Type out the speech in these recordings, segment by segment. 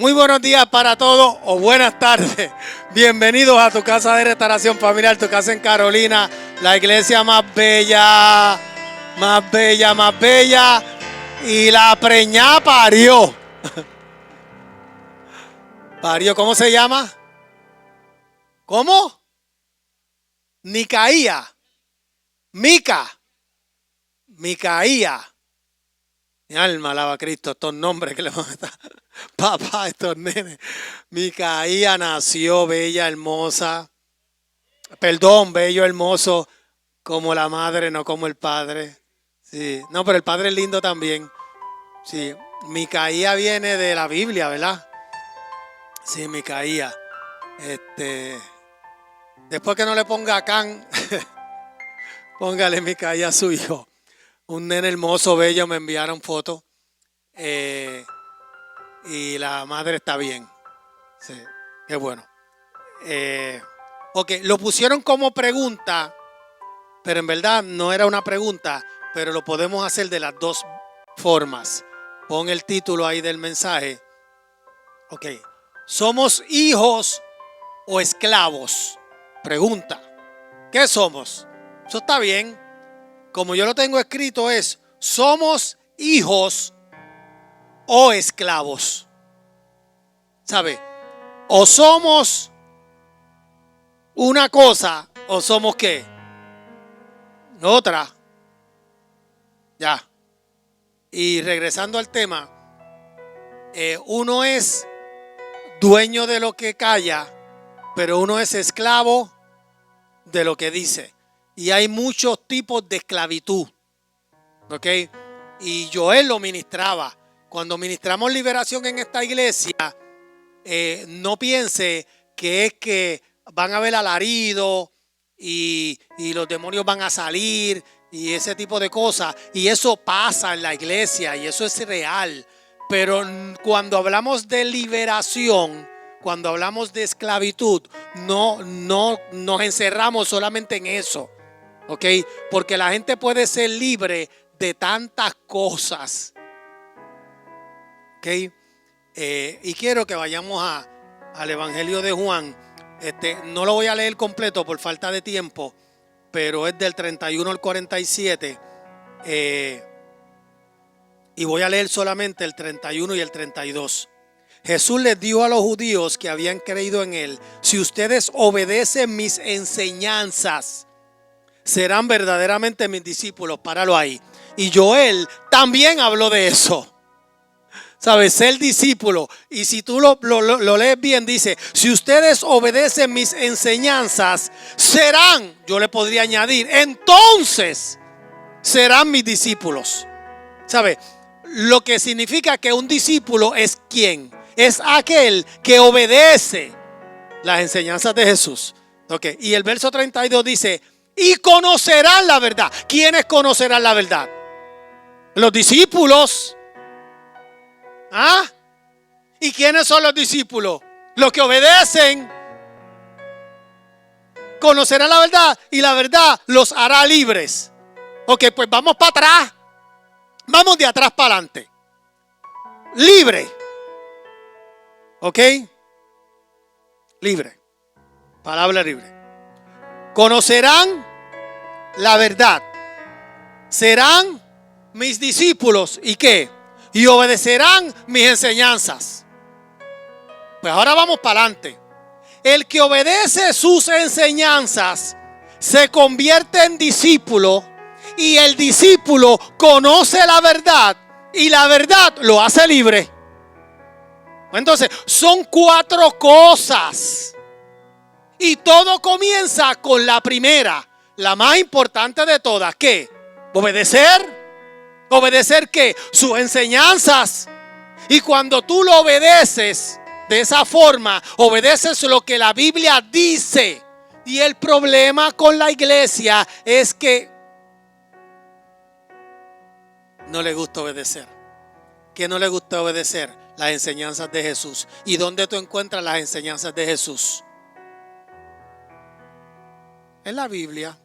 Muy buenos días para todos o buenas tardes. Bienvenidos a tu casa de restauración familiar, tu casa en Carolina, la iglesia más bella, más bella, más bella. Y la preñá parió. Parió, ¿cómo se llama? ¿Cómo? Micaía. Micaía. Mi alma alaba a Cristo, estos nombres que le van a dar. Papá, estos nenes. Micaía nació bella, hermosa. Perdón, bello, hermoso, como la madre, no como el padre. Sí, no, pero el padre es lindo también. Sí, Micaía viene de la Biblia, ¿verdad? Sí, Micaía. Después que no le ponga Can, póngale Micaía a su hijo. Un nene hermoso, bello, me enviaron fotos. Y la madre está bien. Sí, qué bueno. Ok, lo pusieron como pregunta, pero en verdad no era una pregunta, pero lo podemos hacer de las dos formas. Pon el título ahí del mensaje. Ok, ¿somos hijos o esclavos? Pregunta. ¿Qué somos? Eso está bien. Como yo lo tengo escrito es, ¿somos hijos o esclavos? ¿Sabe? O somos una cosa o somos ¿qué? Otra. Ya. Y regresando al tema, uno es dueño de lo que calla, pero uno es esclavo de lo que dice. Y hay muchos tipos de esclavitud. ¿Ok? Y Joel lo ministraba. Cuando ministramos liberación en esta iglesia, no piense que es que van a haber alarido y los demonios van a salir y ese tipo de cosas. Y eso pasa en la iglesia y eso es real. Pero cuando hablamos de liberación, cuando hablamos de esclavitud, no nos encerramos solamente en eso. ¿Ok? Porque la gente puede ser libre de tantas cosas. ¿Ok? Y quiero que vayamos al Evangelio de Juan. No lo voy a leer completo por falta de tiempo, pero es del 31 al 47. Y voy a leer solamente el 31 y el 32. Jesús les dijo a los judíos que habían creído en él: si ustedes obedecen mis enseñanzas, serán verdaderamente mis discípulos. Páralo ahí. Y Joel también habló de eso. ¿Sabes? Ser discípulo. Y si tú lo lees bien, dice: si ustedes obedecen mis enseñanzas, serán, yo le podría añadir, entonces serán mis discípulos. ¿Sabes? Lo que significa que un discípulo es ¿quién? Es aquel que obedece las enseñanzas de Jesús. Okay. Y el verso 32 dice: y conocerán la verdad. ¿Quiénes conocerán la verdad? Los discípulos. ¿Ah? ¿Y quiénes son los discípulos? Los que obedecen. Conocerán la verdad y la verdad los hará libres. Ok, pues vamos para atrás. Vamos de atrás para adelante. Libre. Ok. Libre. Palabra libre. Conocerán la verdad. Serán mis discípulos. ¿Y qué? Y obedecerán mis enseñanzas. Pues ahora vamos para adelante. El que obedece sus enseñanzas se convierte en discípulo, y el discípulo conoce la verdad y la verdad lo hace libre. Entonces son 4 cosas y todo comienza con la primera, la más importante de todas. ¿Qué? Obedecer. ¿Obedecer qué? Sus enseñanzas. Y cuando tú lo obedeces de esa forma, obedeces lo que la Biblia dice. Y el problema con la iglesia es que no le gusta obedecer. ¿Qué no le gusta obedecer? Las enseñanzas de Jesús. ¿Y dónde tú encuentras las enseñanzas de Jesús? En la Biblia.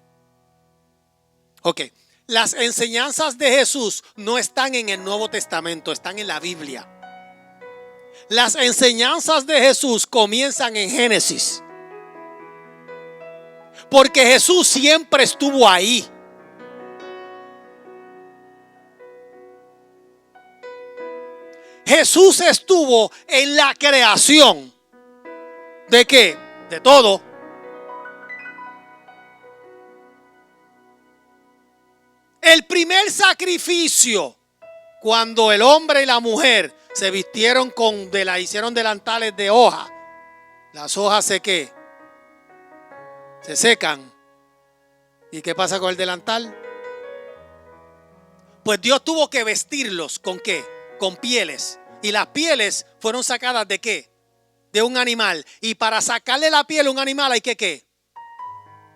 Ok. Las enseñanzas de Jesús no están en el Nuevo Testamento, están en la Biblia. Las enseñanzas de Jesús comienzan en Génesis. Porque Jesús siempre estuvo ahí. Jesús estuvo en la creación. ¿De qué? De todo. El primer sacrificio, cuando el hombre y la mujer se vistieron hicieron delantales de hoja. Las hojas se secan. ¿Y qué pasa con el delantal? Pues Dios tuvo que vestirlos ¿con qué? Con pieles. Y las pieles fueron sacadas ¿de qué? De un animal. Y para sacarle la piel a un animal hay que ¿qué?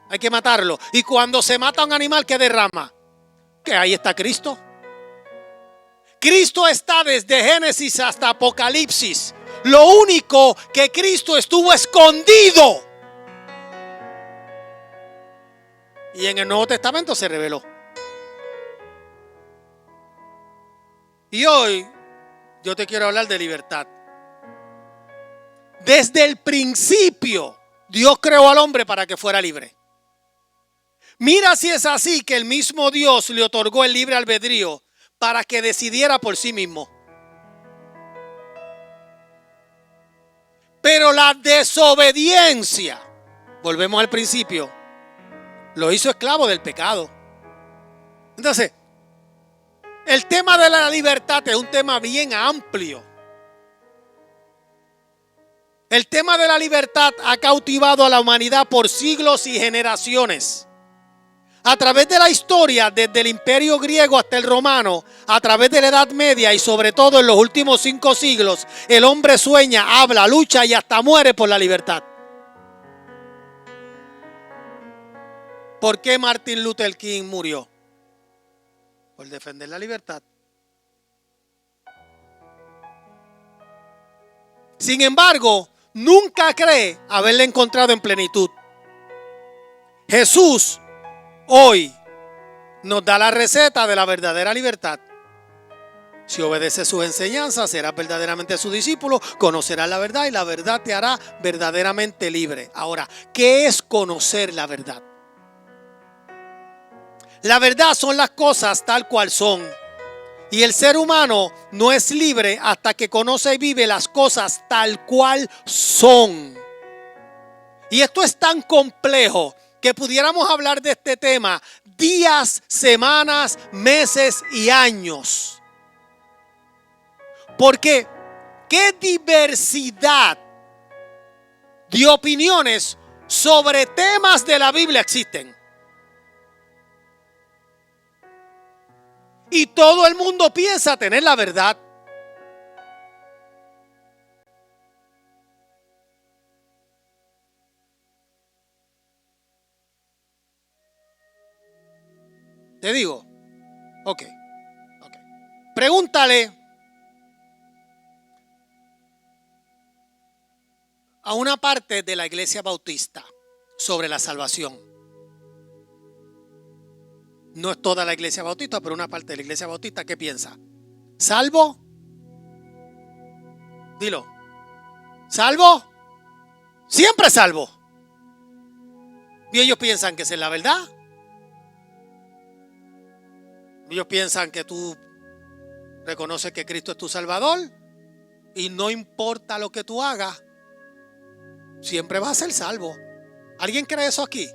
Hay que matarlo. Y cuando se mata a un animal, ¿qué derrama? Que ahí está Cristo. Cristo está desde Génesis hasta Apocalipsis. Lo único que Cristo estuvo escondido. Y en el Nuevo Testamento se reveló. Y hoy yo te quiero hablar de libertad. Desde el principio Dios creó al hombre para que fuera libre. Mira si es así que el mismo Dios le otorgó el libre albedrío para que decidiera por sí mismo. Pero la desobediencia, volvemos al principio, lo hizo esclavo del pecado. Entonces, el tema de la libertad es un tema bien amplio. El tema de la libertad ha cautivado a la humanidad por siglos y generaciones. A través de la historia, desde el imperio griego hasta el romano, a través de la Edad Media y sobre todo en los últimos 5 siglos, el hombre sueña, habla, lucha y hasta muere por la libertad. ¿Por qué Martin Luther King murió? Por defender la libertad. Sin embargo, nunca cree haberla encontrado en plenitud. Jesús hoy nos da la receta de la verdadera libertad. Si obedeces sus enseñanzas, serás verdaderamente su discípulo, conocerás la verdad y la verdad te hará verdaderamente libre. Ahora, ¿qué es conocer la verdad? La verdad son las cosas tal cual son. Y el ser humano no es libre hasta que conoce y vive las cosas tal cual son. Y esto es tan complejo que pudiéramos hablar de este tema días, semanas, meses y años. Porque qué diversidad de opiniones sobre temas de la Biblia existen. Y todo el mundo piensa tener la verdad. Te digo, ok. Pregúntale a una parte de la iglesia bautista sobre la salvación. No es toda la iglesia bautista, pero una parte de la iglesia bautista, ¿qué piensa? ¿Salvo? Dilo. ¿Salvo? Siempre salvo. Y ellos piensan que esa es la verdad. Ellos piensan que tú reconoces que Cristo es tu Salvador y no importa lo que tú hagas, siempre vas a ser salvo. ¿Alguien cree eso aquí?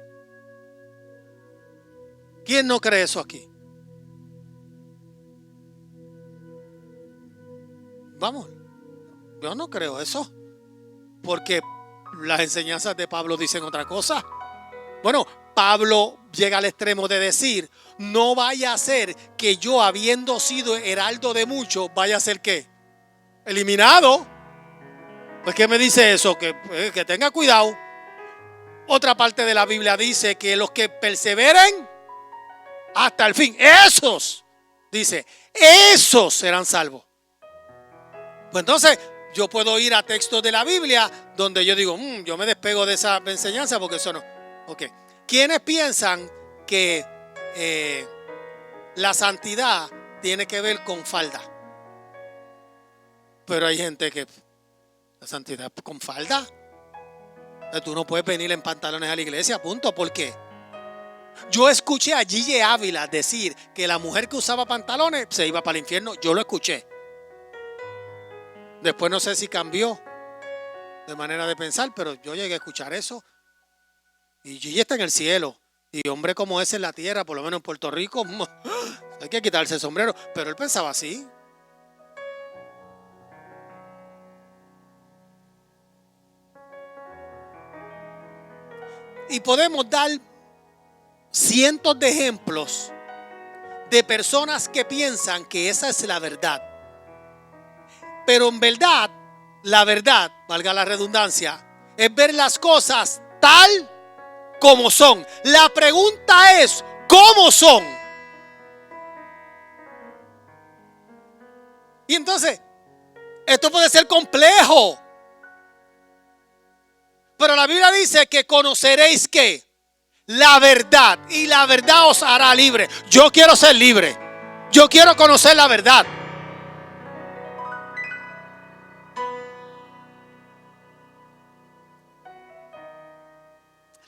¿Quién no cree eso aquí? Vamos, yo no creo eso, porque las enseñanzas de Pablo dicen otra cosa. Bueno, Pablo llega al extremo de decir, no vaya a ser que yo, habiendo sido heraldo de muchos, vaya a ser ¿qué? Eliminado. Pues ¿qué me dice eso? Que tenga cuidado. Otra parte de la Biblia dice que los que perseveren hasta el fin, esos serán salvos. Pues entonces yo puedo ir a textos de la Biblia donde yo digo, yo me despego de esa enseñanza porque eso no. Ok. ¿Quiénes piensan que la santidad tiene que ver con falda? Pero hay gente que La santidad con falda. Tú no puedes venir en pantalones a la iglesia, punto. ¿Por qué? Yo escuché a Gigi Ávila decir que la mujer que usaba pantalones se iba para el infierno. Yo lo escuché. Después no sé si cambió de manera de pensar, pero yo llegué a escuchar eso. Y Gigi está en el cielo. Y hombre como ese en la tierra, por lo menos en Puerto Rico, hay que quitarse el sombrero. Pero él pensaba así. Y podemos dar cientos de ejemplos de personas que piensan que esa es la verdad. Pero en verdad, la verdad, valga la redundancia, es ver las cosas tal como son. La pregunta es, ¿cómo son? Y entonces, esto puede ser complejo. Pero la Biblia dice que conoceréis ¿qué? La verdad. Y la verdad os hará libre. Yo quiero ser libre. Yo quiero conocer la verdad.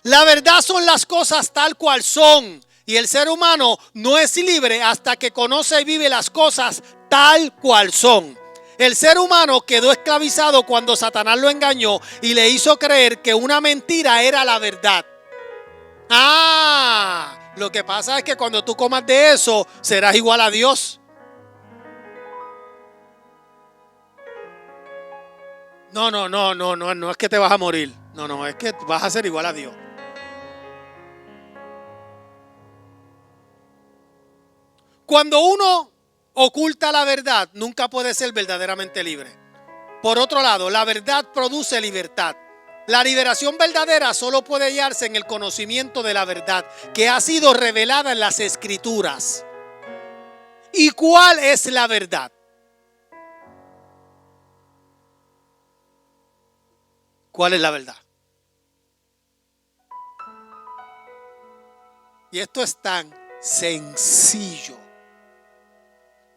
La verdad son las cosas tal cual son. Y el ser humano no es libre hasta que conoce y vive las cosas tal cual son. El ser humano quedó esclavizado cuando Satanás lo engañó y le hizo creer que una mentira era la verdad. Lo que pasa es que cuando tú comas de eso, serás igual a Dios. No es que te vas a morir. No, es que vas a ser igual a Dios. Cuando uno oculta la verdad, nunca puede ser verdaderamente libre. Por otro lado, la verdad produce libertad. La liberación verdadera solo puede hallarse en el conocimiento de la verdad que ha sido revelada en las Escrituras. ¿Y cuál es la verdad? ¿Cuál es la verdad? Y esto es tan sencillo,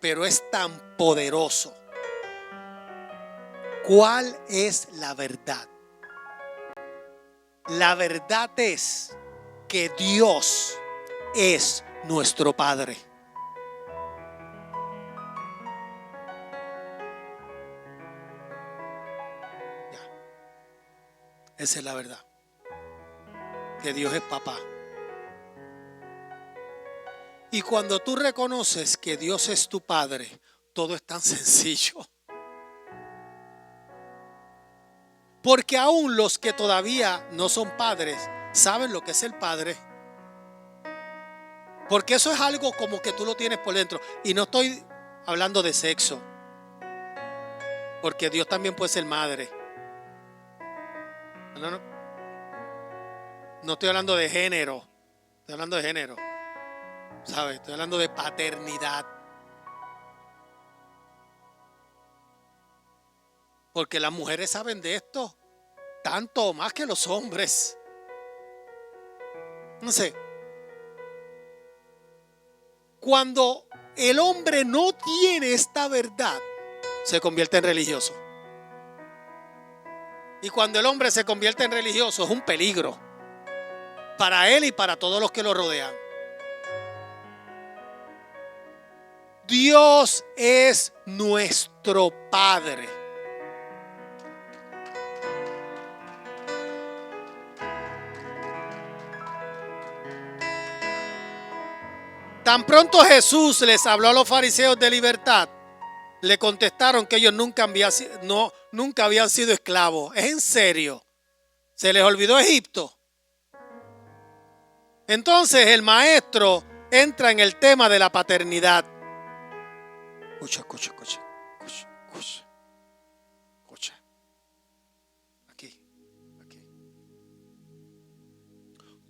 pero es tan poderoso. ¿Cuál es la verdad? La verdad es que Dios es nuestro Padre. Esa es la verdad. Que Dios es papá. Y cuando tú reconoces que Dios es tu Padre, todo es tan sencillo. Porque aún los que todavía no son padres saben lo que es el Padre. Porque eso es algo como que tú lo tienes por dentro. Y no estoy hablando de sexo. Porque Dios también puede ser madre. No estoy hablando de género. Estoy hablando de género. ¿Sabes? Estoy hablando de paternidad. Porque las mujeres saben de esto tanto o más que los hombres. No sé. Cuando el hombre no tiene esta verdad, se convierte en religioso. Y cuando el hombre se convierte en religioso, es un peligro para él y para todos los que lo rodean. Dios es nuestro Padre. Tan pronto Jesús les habló a los fariseos de libertad, le contestaron que ellos nunca habían sido esclavos. ¿Es en serio? ¿Se les olvidó Egipto? Entonces el maestro entra en el tema de la paternidad. Escucha. Aquí.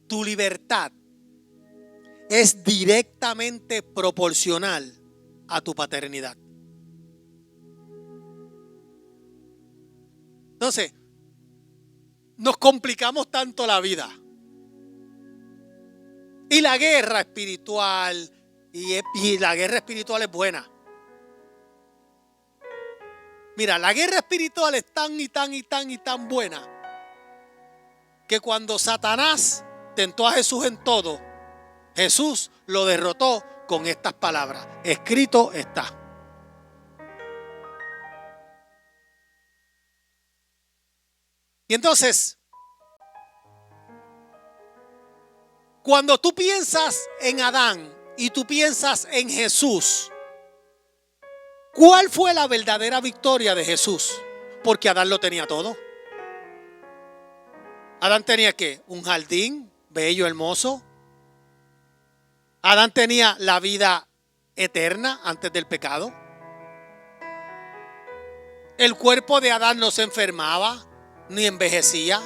Tu libertad es directamente proporcional a tu paternidad. Entonces, nos complicamos tanto la vida. Y la guerra espiritual, y la guerra espiritual es buena. Mira, la guerra espiritual es tan y tan y tan y tan buena que cuando Satanás tentó a Jesús en todo, Jesús lo derrotó con estas palabras: escrito está. Y entonces, cuando tú piensas en Adán y tú piensas en Jesús, ¿cuál fue la verdadera victoria de Jesús? Porque Adán lo tenía todo. Adán tenía ¿qué? Un jardín bello, hermoso. Adán tenía la vida eterna antes del pecado. El cuerpo de Adán no se enfermaba ni envejecía.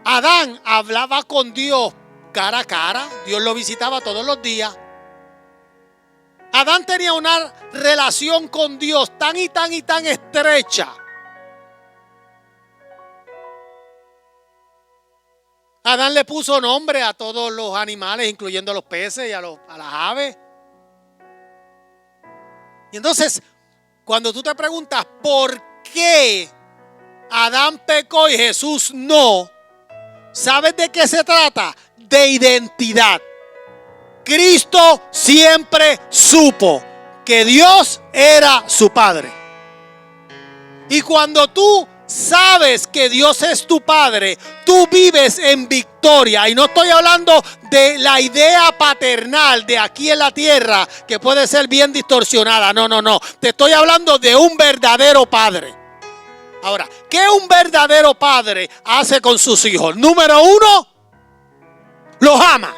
Adán hablaba con Dios cara a cara. Dios lo visitaba todos los días. Adán tenía una relación con Dios tan y tan y tan estrecha. Adán le puso nombre a todos los animales, incluyendo a los peces y a las aves. Y entonces, cuando tú te preguntas por qué Adán pecó y Jesús no, ¿sabes de qué se trata? De identidad. Cristo siempre supo que Dios era su Padre. Y cuando tú sabes que Dios es tu Padre, tú vives en victoria. Y no estoy hablando de la idea paternal de aquí en la tierra, que puede ser bien distorsionada. No. Te estoy hablando de un verdadero Padre. Ahora, ¿qué un verdadero padre hace con sus hijos? Número uno, los ama.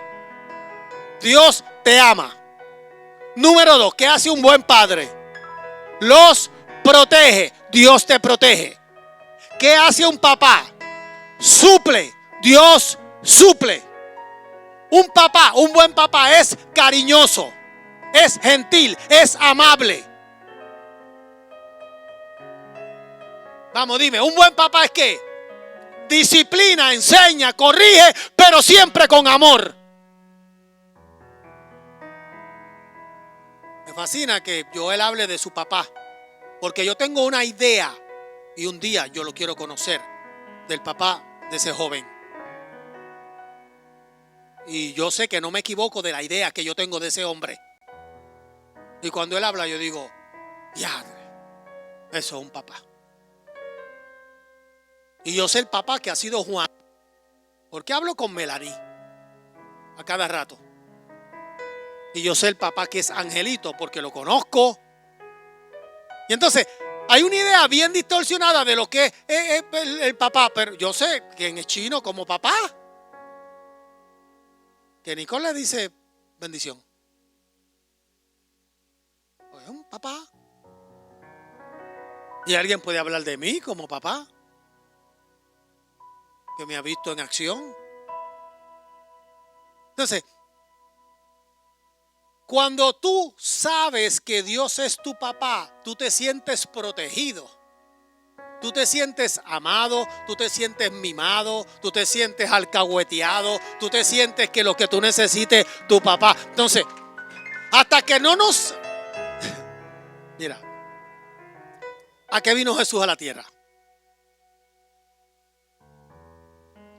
Dios te ama. Número dos, ¿qué hace un buen padre? Los protege. Dios te protege. ¿Qué hace un papá? Suple. Dios suple. Un papá, un buen papá es cariñoso, es gentil, es amable. Vamos, dime, ¿un buen papá es qué? Disciplina, enseña, corrige, pero siempre con amor. Me fascina que Joel hable de su papá, porque yo tengo una idea y un día yo lo quiero conocer, del papá de ese joven. Y yo sé que no me equivoco de la idea que yo tengo de ese hombre. Y cuando él habla yo digo, ya, eso es un papá. Y yo sé el papá que ha sido Juan, porque hablo con Melanie a cada rato. Y yo sé el papá que es Angelito, porque lo conozco. Y entonces hay una idea bien distorsionada de lo que es el papá. Pero yo sé quién es Chino como papá. Que Nicole le dice bendición. Pues es un papá. Y alguien puede hablar de mí como papá, que me ha visto en acción. Entonces, cuando tú sabes que Dios es tu papá, tú te sientes protegido. Tú te sientes amado, tú te sientes mimado, tú te sientes alcahueteado, tú te sientes que lo que tú necesites, tu papá. Entonces, hasta que no nos... Mira, ¿a qué vino Jesús a la tierra?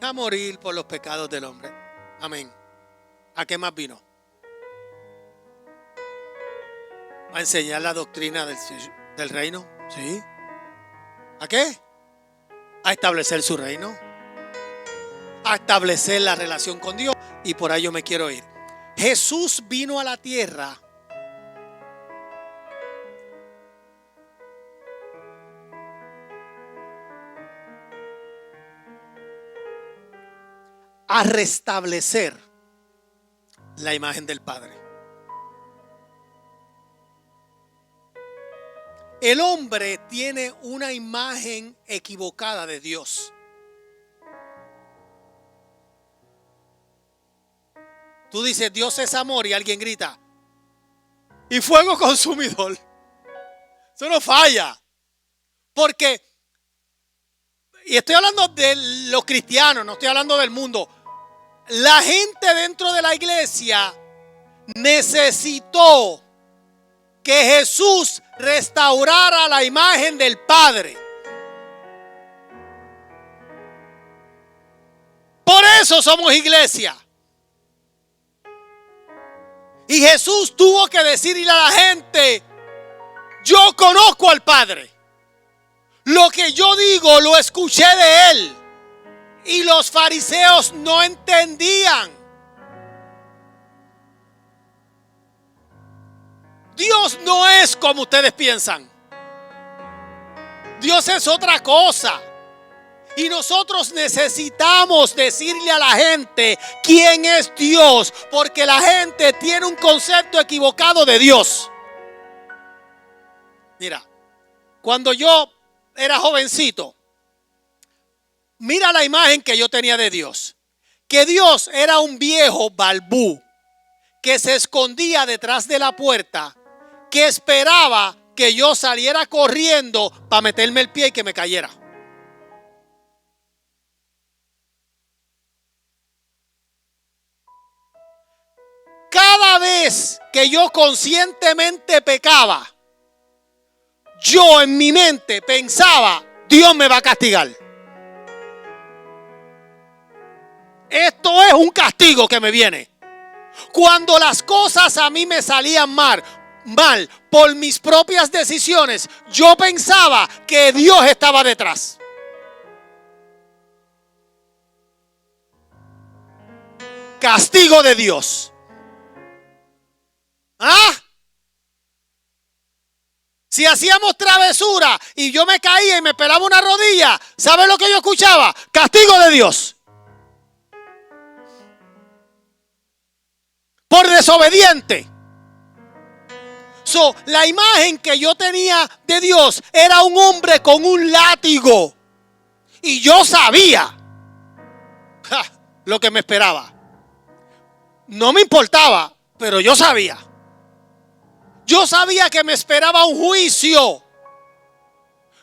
A morir por los pecados del hombre. Amén. ¿A qué más vino? A enseñar la doctrina del reino. ¿Sí? ¿A qué? A establecer su reino. A establecer la relación con Dios. Y por ahí yo me quiero ir. Jesús vino a la tierra a restablecer la imagen del Padre. El hombre tiene una imagen equivocada de Dios. Tú dices Dios es amor y alguien grita y fuego consumidor. Eso no falla. Porque, y estoy hablando de los cristianos, no estoy hablando del mundo. La gente dentro de la iglesia necesitó que Jesús restaurar a la imagen del Padre. Por eso somos iglesia. Y Jesús tuvo que decirle a la gente: yo conozco al Padre. Lo que yo digo lo escuché de Él. Y los fariseos no entendían. Dios no es como ustedes piensan. Dios es otra cosa. Y nosotros necesitamos decirle a la gente quién es Dios, porque la gente tiene un concepto equivocado de Dios. Mira, cuando yo era jovencito, mira la imagen que yo tenía de Dios. Que Dios era un viejo balbú que se escondía detrás de la puerta, que esperaba que yo saliera corriendo para meterme el pie y que me cayera. Cada vez que yo conscientemente pecaba, yo en mi mente pensaba: Dios me va a castigar. Esto es un castigo que me viene. Cuando las cosas a mí me salían mal por mis propias decisiones, yo pensaba que Dios estaba detrás. Castigo de Dios. ¿Ah? Si hacíamos travesura y yo me caía y me pelaba una rodilla, ¿sabe lo que yo escuchaba? Castigo de Dios. Por desobediente. La imagen que yo tenía de Dios era un hombre con un látigo. Y yo sabía lo que me esperaba. No me importaba, pero yo sabía. Yo sabía que me esperaba un juicio.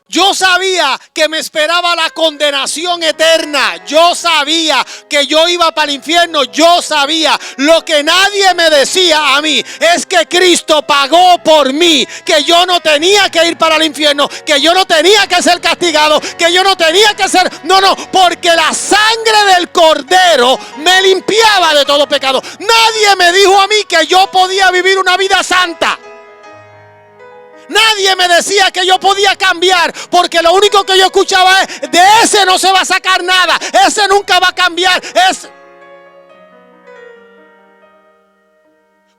Yo sabía que me esperaba la condenación eterna. Yo sabía que yo iba para el infierno. Yo sabía. Lo que nadie me decía a mí es que Cristo pagó por mí. Que yo no tenía que ir para el infierno. Que yo no tenía que ser castigado. Que yo no tenía que ser... No, porque la sangre del Cordero me limpiaba de todo pecado. Nadie me dijo a mí que yo podía vivir una vida santa. Nadie me decía que yo podía cambiar, porque lo único que yo escuchaba es: de ese no se va a sacar nada, ese nunca va a cambiar.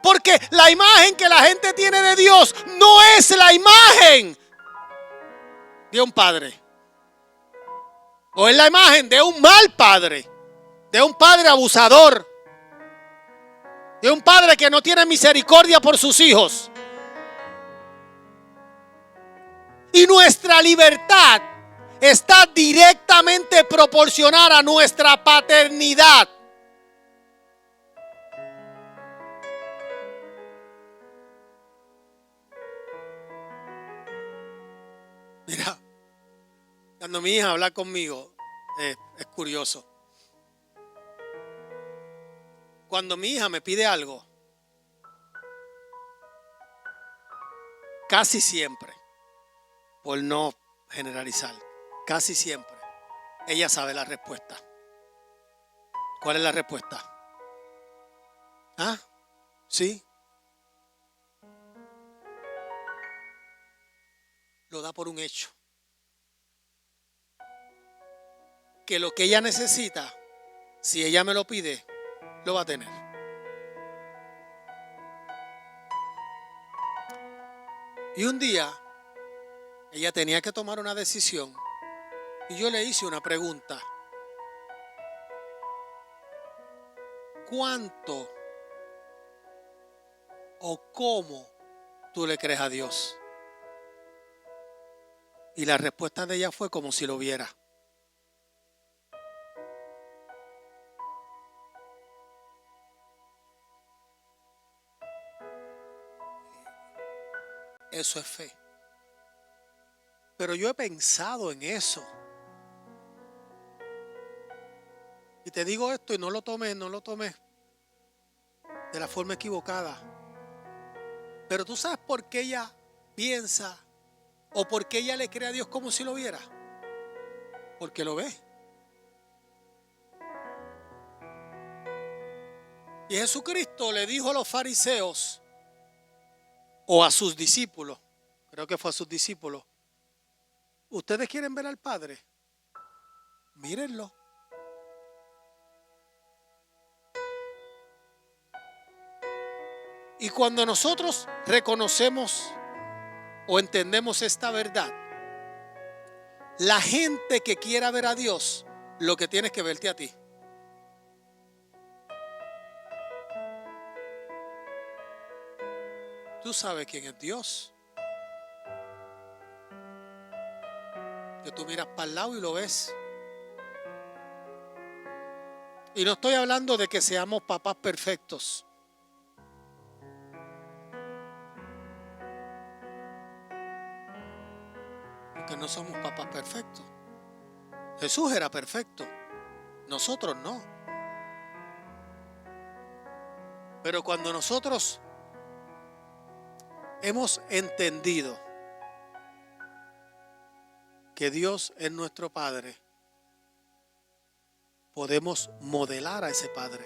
Porque la imagen que la gente tiene de Dios no es la imagen de un padre, o es la imagen de un mal padre, de un padre abusador, de un padre que no tiene misericordia por sus hijos. Y nuestra libertad está directamente proporcionada a nuestra paternidad. Mira, cuando mi hija habla conmigo, es curioso. Cuando mi hija me pide algo, casi siempre, por no generalizar, casi siempre, ella sabe la respuesta. ¿Cuál es la respuesta? ¿Ah? ¿Sí? Lo da por un hecho. Que lo que ella necesita, si ella me lo pide, lo va a tener. Y un día, ella tenía que tomar una decisión y yo le hice una pregunta: ¿cuánto o cómo tú le crees a Dios? Y la respuesta de ella fue como si lo viera. Eso es fe. Pero yo he pensado en eso. Y te digo esto y no lo tomes de la forma equivocada. Pero tú sabes por qué ella piensa, o por qué ella le cree a Dios como si lo viera. Porque lo ve. Y Jesucristo le dijo a los fariseos, o a sus discípulos, creo que fue a sus discípulos: ¿ustedes quieren ver al Padre? Mírenlo. Y cuando nosotros reconocemos o entendemos esta verdad, la gente que quiera ver a Dios, lo que tiene es que verte a ti. Tú sabes quién es Dios. Que tú miras para el lado y lo ves. Y no estoy hablando de que seamos papás perfectos. Porque no somos papás perfectos. Jesús era perfecto. Nosotros no. Pero cuando nosotros hemos entendido que Dios es nuestro Padre, podemos modelar a ese Padre.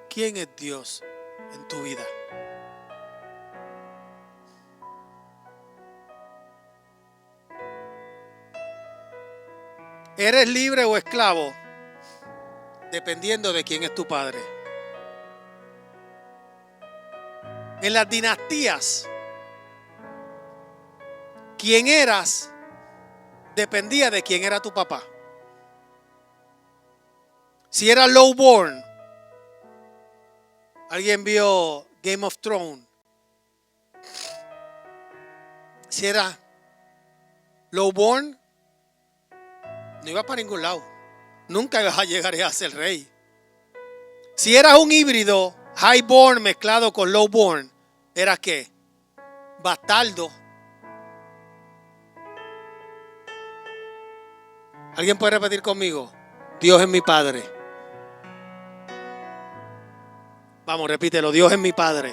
¿Quién es Dios en tu vida? ¿Eres libre o esclavo? Dependiendo de quién es tu padre. En las dinastías, quién eras dependía de quién era tu papá. Si eras lowborn, ¿alguien vio Game of Thrones? Si era lowborn, no ibas para ningún lado. Nunca ibas a llegar a ser rey. Si eras un híbrido, highborn mezclado con lowborn, ¿eras qué? Bastardo. ¿Alguien puede repetir conmigo? Dios es mi Padre. Vamos, repítelo. Dios es mi Padre.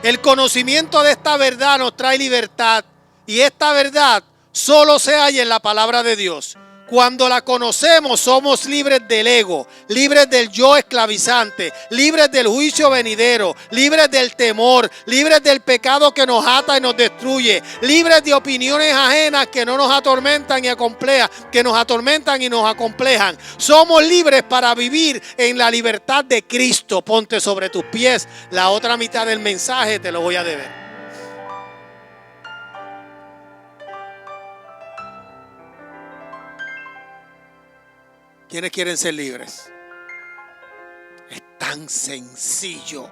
El conocimiento de esta verdad nos trae libertad. Y esta verdad solo se halla en la palabra de Dios. Cuando la conocemos, somos libres del ego, libres del yo esclavizante, libres del juicio venidero, libres del temor, libres del pecado que nos ata y nos destruye, libres de opiniones ajenas que no nos atormentan y acomplejan, que nos atormentan y nos acomplejan. Somos libres para vivir en la libertad de Cristo. Ponte sobre tus pies. La otra mitad del mensaje te lo voy a deber. ¿Quiénes quieren ser libres? Es tan sencillo.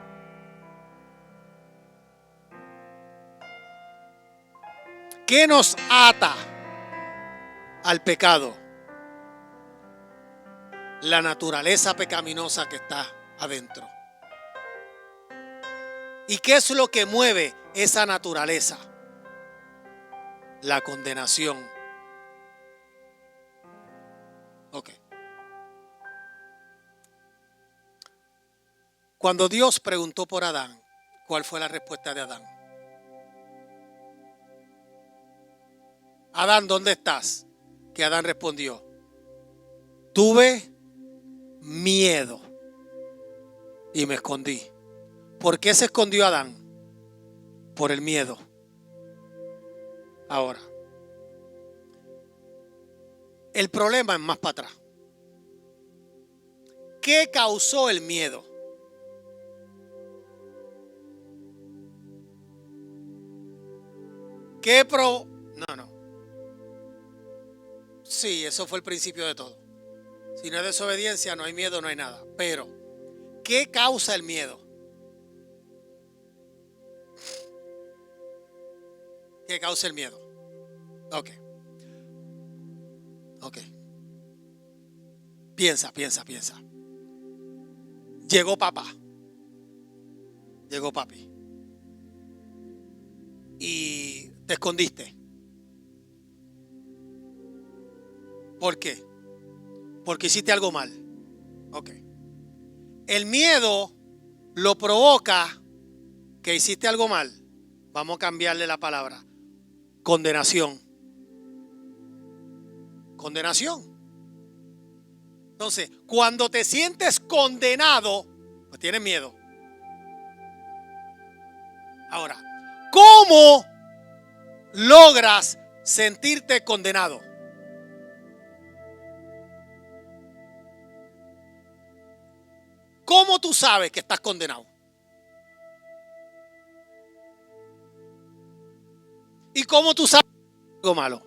¿Qué nos ata al pecado? La naturaleza pecaminosa que está adentro. ¿Y qué es lo que mueve esa naturaleza? La condenación. Ok. Cuando Dios preguntó por Adán, ¿cuál fue la respuesta de Adán? Adán, ¿dónde estás? Que Adán respondió: tuve miedo y me escondí. ¿Por qué se escondió Adán? Por el miedo. Ahora, el problema es más para atrás. ¿Qué causó el miedo? No. Sí, eso fue el principio de todo. Si no hay desobediencia, no hay miedo, no hay nada. Pero, ¿qué causa el miedo? ¿Qué causa el miedo? Ok. Piensa. Llegó papá. Llegó papi. Y te escondiste. ¿Por qué? Porque hiciste algo mal. Ok. El miedo lo provoca que hiciste algo mal. Vamos a cambiarle la palabra. Condenación. Condenación. Entonces, cuando te sientes condenado, pues tienes miedo. Ahora, ¿cómo logras sentirte condenado? ¿Cómo tú sabes que estás condenado? ¿Y cómo tú sabes que es algo malo?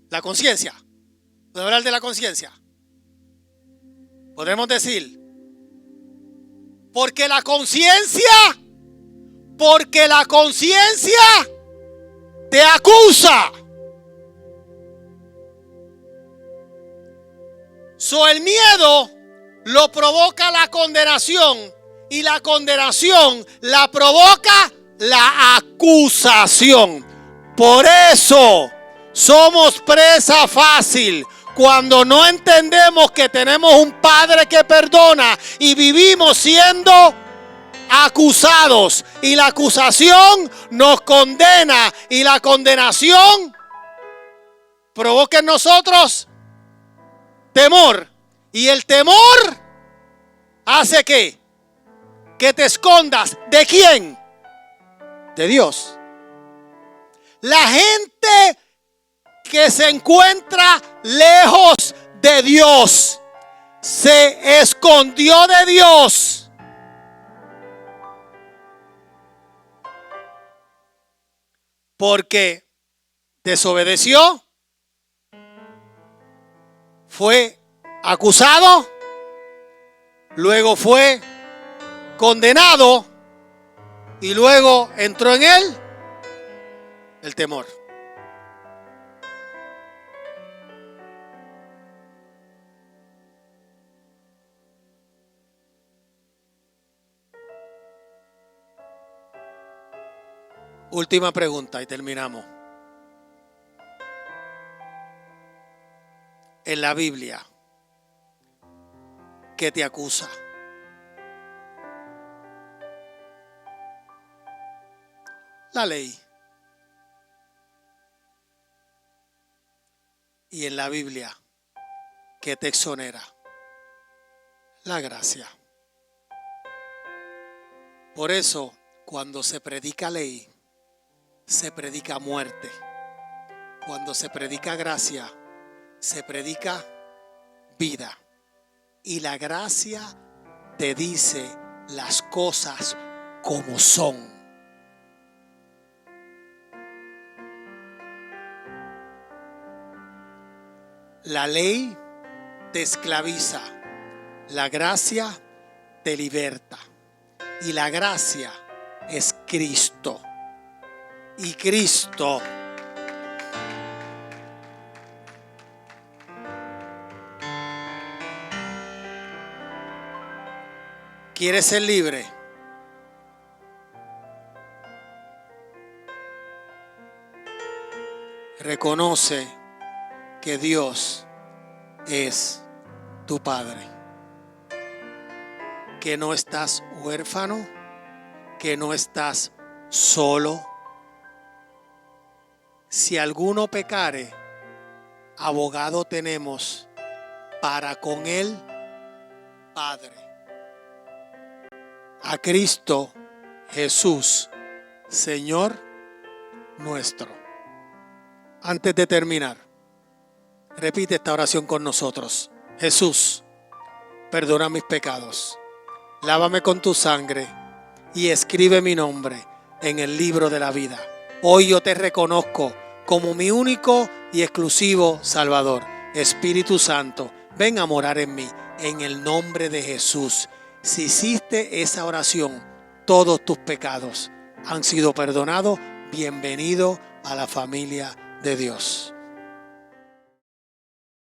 La conciencia. ¿Podemos hablar de la conciencia? Podemos decir, porque la conciencia te acusa. El miedo lo provoca la condenación y la condenación la provoca la acusación. Por eso somos presa fácil cuando no entendemos que tenemos un Padre que perdona y vivimos siendo acusados. Y la acusación nos condena y la condenación provoca en nosotros temor. Y el temor hace que te escondas. ¿De quién? De Dios. La gente que se encuentra lejos de Dios se escondió de Dios. Porque desobedeció, fue acusado, luego fue condenado y luego entró en él el temor. Última pregunta y terminamos. En la Biblia, ¿qué te acusa? La ley. Y en la Biblia, ¿qué te exonera? La gracia. Por eso, cuando se predica ley, se predica muerte. Cuando se predica gracia, se predica vida. Y la gracia te dice las cosas como son. La ley te esclaviza, la gracia te liberta. Y la gracia es Cristo. Y Cristo quiere ser libre. Reconoce que Dios es tu Padre, que no estás huérfano, que no estás solo. Si alguno pecare, abogado tenemos para con el Padre, a Cristo Jesús, Señor nuestro. Antes de terminar, repite esta oración con nosotros. Jesús, perdona mis pecados, lávame con tu sangre y escribe mi nombre en el libro de la vida. Hoy yo te reconozco como mi único y exclusivo Salvador. Espíritu Santo, ven a morar en mí, en el nombre de Jesús. Si hiciste esa oración, todos tus pecados han sido perdonados. Bienvenido a la familia de Dios.